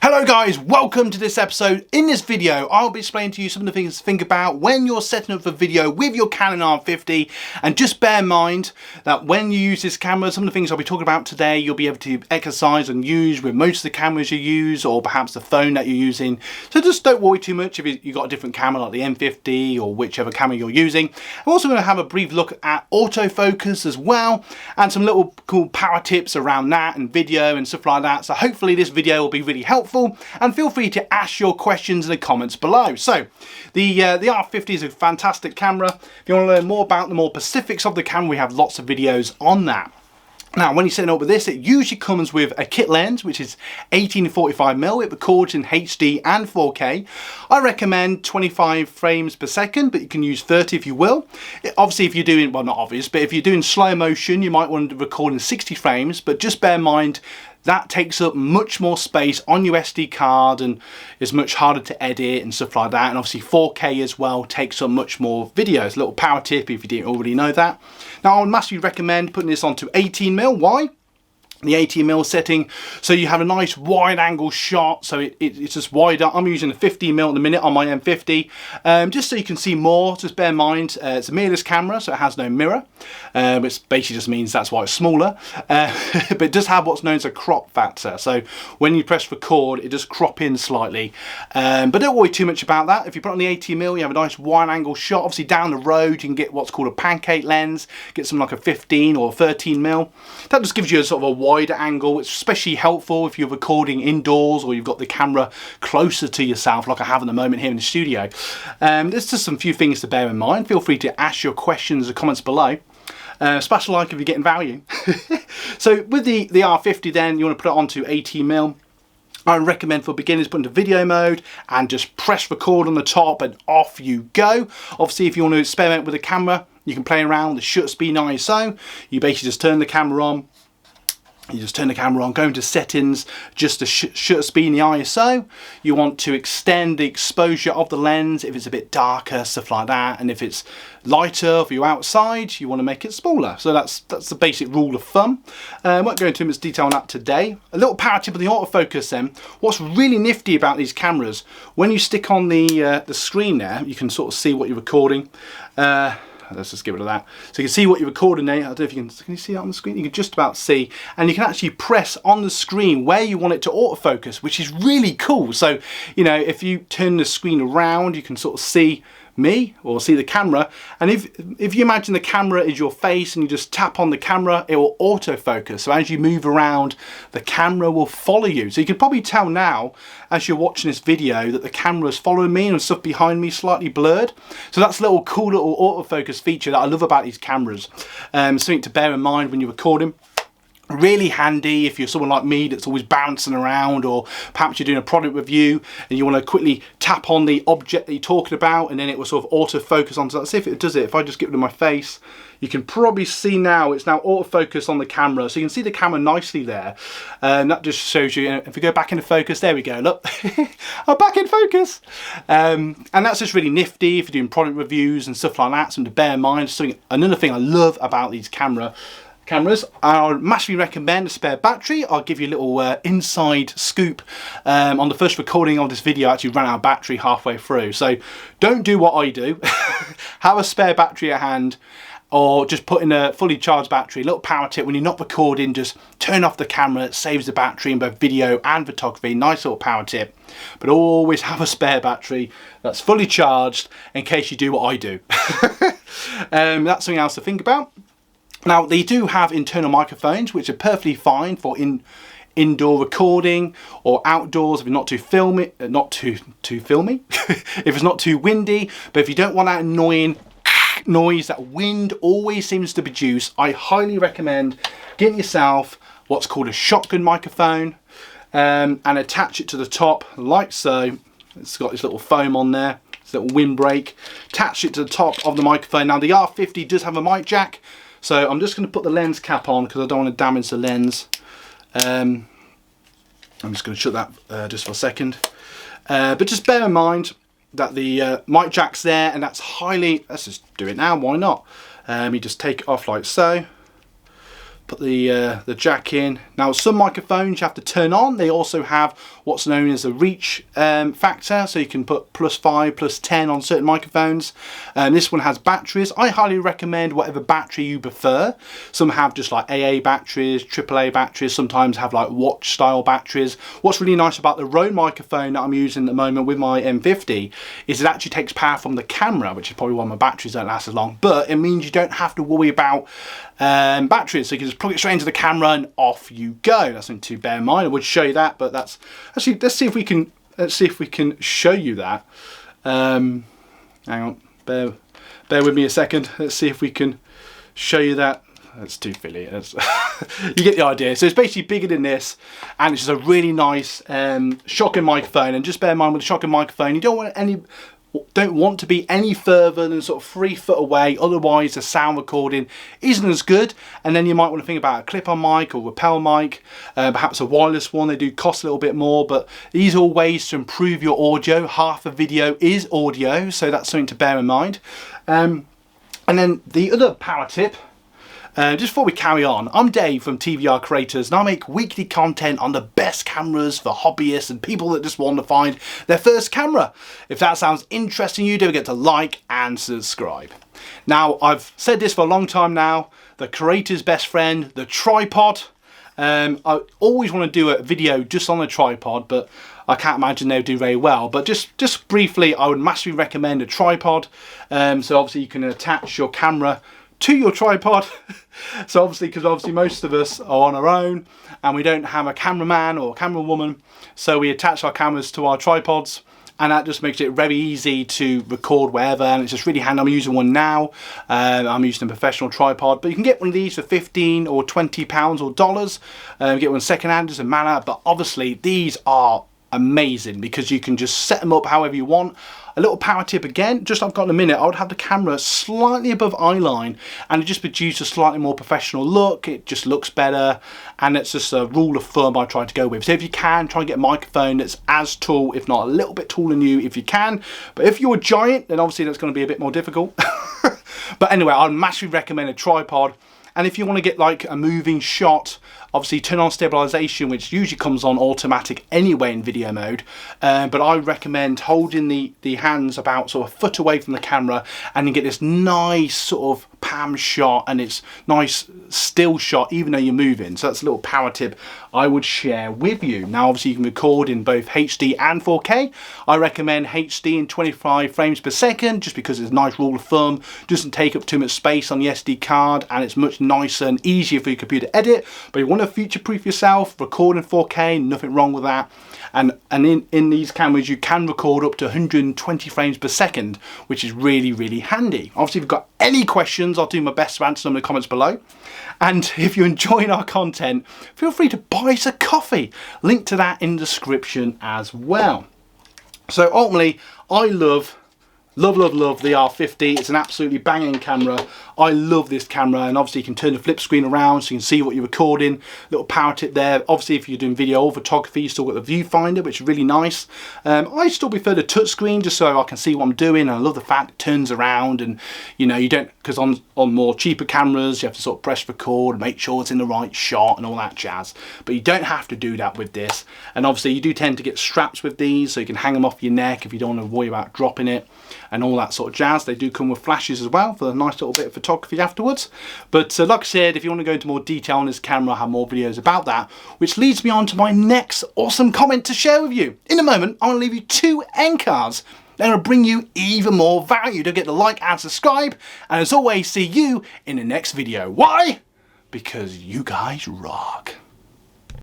Hello guys, welcome to this episode. In this video, I'll be explaining to you some of the things to think about when you're setting up for video with your Canon R50. And just bear in mind that when you use this camera, some of the things I'll be talking about today, you'll be able to exercise and use with most of the cameras you use, or perhaps the phone that you're using. So just don't worry too much if you've got a different camera like the M50 or whichever camera you're using. I'm also going to have a brief look at autofocus as well, and some little cool power tips around that and video and stuff like that. So hopefully this video will be really helpful. And feel free to ask your questions in the comments below. So the R50 is a fantastic camera. If you want to learn more about the more specifics of the camera, we have lots of videos on that. Now, when you're setting up with this, it usually comes with a kit lens, which is 18-45mm. It records in HD and 4K. I recommend 25 frames per second, but you can use 30 if you will. Obviously, if you're doing, well, not obvious, but if you're doing slow motion, you might want to record in 60 frames, but just bear in mind, that takes up much more space on your SD card and is much harder to edit and stuff like that. And obviously 4K as well takes up much more videos. A little power tip if you didn't already know that. Now I would massively recommend putting this onto 18mm. Why? The 18mm setting, so you have a nice wide angle shot, so it's just wider. I'm using a 15mm at the minute on my M50, just so you can see more. Just bear in mind, it's a mirrorless camera, so it has no mirror, which basically just means that's why it's smaller, but it does have what's known as a crop factor, so when you press record it does crop in slightly, but don't worry too much about that. If you put on the 18mm, you have a nice wide angle shot. Obviously down the road you can get what's called a pancake lens, get something like a 15 or 13mm. That just gives you a sort of a wider angle. It's especially helpful if you're recording indoors or you've got the camera closer to yourself like I have at the moment here in the studio. There's just some few things to bear in mind. Feel free to ask your questions in the comments below. Smash a like if you're getting value. So with the R50 then, you want to put it onto 18mm. I recommend for beginners put into video mode and just press record on the top and off you go. Obviously if you want to experiment with the camera, you can play around with the shutter speed and ISO. You basically just turn the camera on. You just turn the camera on, go into settings, just the shutter speed and the ISO. You want to extend the exposure of the lens if it's a bit darker, stuff like that. And if it's lighter, if you're outside, you want to make it smaller. So that's the basic rule of thumb. I won't go into much detail on that today. A little power tip of the autofocus then. What's really nifty about these cameras, when you stick on the screen there, you can sort of see what you're recording. Let's just get rid of that. So you can see what you're recording there. I don't know if you can you see that on the screen? You can just about see. And you can actually press on the screen where you want it to autofocus, which is really cool. So, you know, if you turn the screen around, you can sort of see me or see the camera, and if you imagine the camera is your face and you just tap on the camera, it will autofocus. So as you move around, the camera will follow you. So you can probably tell now as you're watching this video that the camera is following me and stuff behind me slightly blurred. So that's a little cool little autofocus feature that I love about these cameras. Something to bear in mind when you're recording. Really handy if you're someone like me that's always bouncing around, or perhaps you're doing a product review and you want to quickly tap on the object that you're talking about and then it will sort of autofocus onto that. Let's see if it does it. If I just get rid of my face, you can probably see now it's now autofocus on the camera, so you can see the camera nicely there. That just shows you, if we go back into focus, there we go, look, I'm back in focus. And that's just really nifty if you're doing product reviews and stuff like that, something to bear in mind. Another thing I love about these cameras, I would massively recommend a spare battery. I'll give you a little inside scoop. On the first recording of this video, I actually ran out of battery halfway through. So don't do what I do. Have a spare battery at hand, or just put in a fully charged battery. A little power tip: when you're not recording, just turn off the camera. It saves the battery in both video and photography. Nice little power tip. But always have a spare battery that's fully charged in case you do what I do. That's something else to think about. Now, they do have internal microphones, which are perfectly fine for indoor recording or outdoors if it's not too filmy, if it's not too windy. But if you don't want that annoying noise that wind always seems to produce, I highly recommend getting yourself what's called a shotgun microphone, and attach it to the top like so. It's got this little foam on there, this little windbreak. Attach it to the top of the microphone. Now, the R50 does have a mic jack. So I'm just going to put the lens cap on because I don't want to damage the lens. I'm just going to shut that just for a second. But just bear in mind that the mic jack's there, and that's highly, let's just do it now, why not? You just take it off like so. put the jack in. Now some microphones you have to turn on. They also have what's known as a reach factor, so you can put +5, +10 on certain microphones. This one has batteries. I highly recommend whatever battery you prefer. Some have just like AA batteries, AAA batteries, sometimes have like watch style batteries. What's really nice about the Rode microphone that I'm using at the moment with my M50 is it actually takes power from the camera, which is probably why my batteries don't last as long, but it means you don't have to worry about batteries, so you can just plug it straight into the camera and off you go. That's something to bear in mind. I would show you that, but that's actually, let's see if we can show you that. Hang on, bear with me a second. Let's see if we can show you that. That's too filly. You get the idea. So it's basically bigger than this, and it's just a really nice shotgun microphone. And just bear in mind with a shotgun microphone, you don't want to be any further than sort of 3 foot away, otherwise the sound recording isn't as good. And then you might want to think about a clip-on mic or lapel mic, perhaps a wireless one. They do cost a little bit more, but these are all ways to improve your audio. Half the video is audio, so that's something to bear in mind. And then the other power tip, just before we carry on, I'm Dave from TVR Creators, and I make weekly content on the best cameras for hobbyists and people that just want to find their first camera. If that sounds interesting to you, don't forget to like and subscribe. Now, I've said this for a long time now, the creator's best friend, the tripod. I always want to do a video just on a tripod, but I can't imagine they'll do very well. But just briefly, I would massively recommend a tripod. So obviously you can attach your camera to your tripod. So obviously, because obviously most of us are on our own and we don't have a cameraman or a camera woman, so we attach our cameras to our tripods, and that just makes it very easy to record wherever, and it's just really handy. I'm using one now. I'm using a professional tripod, but you can get one of these for 15 or 20 pounds or dollars. Get one second hand, doesn't matter, but obviously these are amazing because you can just set them up however you want. A little power tip again, just I've got in a minute, I would have the camera slightly above eye line, and it just produces a slightly more professional look. It just looks better, and it's just a rule of thumb I try to go with. So if you can, try and get a microphone that's as tall, if not a little bit taller than you if you can. But if you're a giant, then obviously that's going to be a bit more difficult. But anyway, I'd massively recommend a tripod. And if you want to get like a moving shot, obviously turn on stabilization, which usually comes on automatic anyway in video mode. But I recommend holding the hands about sort of a foot away from the camera, and you get this nice sort of pan shot, and it's nice still shot even though you're moving. So that's a little power tip I would share with you. Now obviously you can record in both HD and 4K. I recommend HD in 25 frames per second just because it's a nice rule of thumb, doesn't take up too much space on the SD card, and it's much nicer and easier for your computer to edit. But you want to future-proof yourself, record in 4K, nothing wrong with that. And in these cameras you can record up to 120 frames per second, which is really, really handy. Obviously if you've got any questions, I'll do my best to answer them in the comments below. And if you're enjoying our content, feel free to buy us a coffee. Link to that in the description as well. So ultimately, I love the R50. It's an absolutely banging camera. I love this camera, and obviously you can turn the flip screen around so you can see what you're recording. Little power tip there. Obviously if you're doing video or photography, you still got the viewfinder, which is really nice. I still prefer the touch screen just so I can see what I'm doing, and I love the fact it turns around, and you know, you don't, because on more cheaper cameras you have to sort of press record and make sure it's in the right shot and all that jazz, but you don't have to do that with this. And obviously you do tend to get straps with these, so you can hang them off your neck if you don't want to worry about dropping it and all that sort of jazz. They do come with flashes as well for a nice little bit of photography afterwards. But like I said, if you want to go into more detail on this camera, I have more videos about that, which leads me on to my next awesome comment to share with you. In a moment, I'm going to leave you 2 end cards. They're going to bring you even more value. Don't forget to like and subscribe, and as always, see you in the next video. Why? Because you guys rock.